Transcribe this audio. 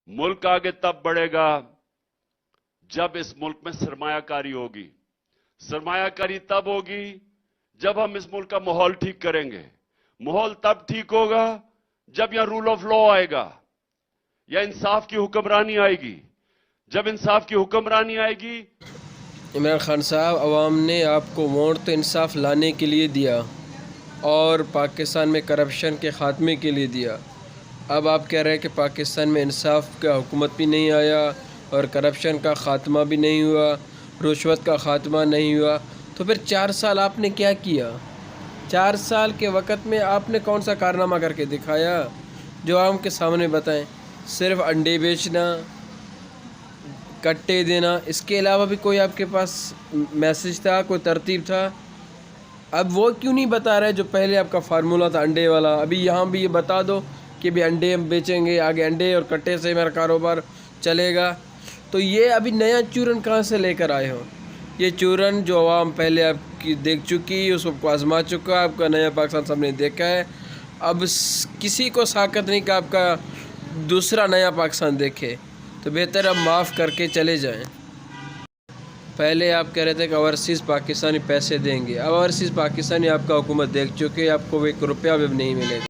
मुल्क आगे तब बढ़ेगा जब इस मुल्क में सरमायाकारी होगी। सरमायाकारी तब होगी जब हम इस मुल्क का माहौल ठीक करेंगे। माहौल तब ठीक होगा जब यहां रूल ऑफ लॉ आएगा या इंसाफ की हुक्मरानी आएगी। जब इंसाफ की हुक्मरानी आएगी। इमरान खान साहब, अवाम ने आपको वोट तो इंसाफ लाने के लिए दिया और पाकिस्तान में करप्शन के ख़ात्मे के लिए दिया। अब आप कह रहे हैं कि पाकिस्तान में इंसाफ का हुकूमत भी नहीं आया और करप्शन का ख़ात्मा भी नहीं हुआ, रुश्वत का ख़ात्मा नहीं हुआ। तो फिर 4 साल आपने क्या किया? 4 साल के वक़्त में आपने कौन सा कारनामा करके दिखाया जो आवाम के सामने बताएं? सिर्फ़ अंडे बेचना, कट्टे देना, इसके अलावा भी कोई आपके पास मैसेज था, कोई तरतीब था? अब वो क्यों नहीं बता रहे जो पहले आपका फार्मूला था अंडे वाला? अभी यहाँ भी ये बता दो कि भी अंडे हम बेचेंगे, आगे अंडे और कट्टे से मेरा कारोबार चलेगा। तो ये अभी नया चूरन कहाँ से लेकर आए हो? ये चूरन जो आवाम पहले आपकी देख चुकी, उसको आजमा चुका, आपका नया पाकिस्तान सबने देखा है। अब किसी को साकत नहीं कि आपका दूसरा नया पाकिस्तान देखे। तो बेहतर अब माफ़ करके चले जाएं। पहले आप कह रहे थे कि ओवरसीज़ पाकिस्तानी पैसे देंगे, अब ओवरसीज़ पाकिस्तानी आपका हुकूमत देख चुके, आपको 1 रुपया भी नहीं मिलेगा।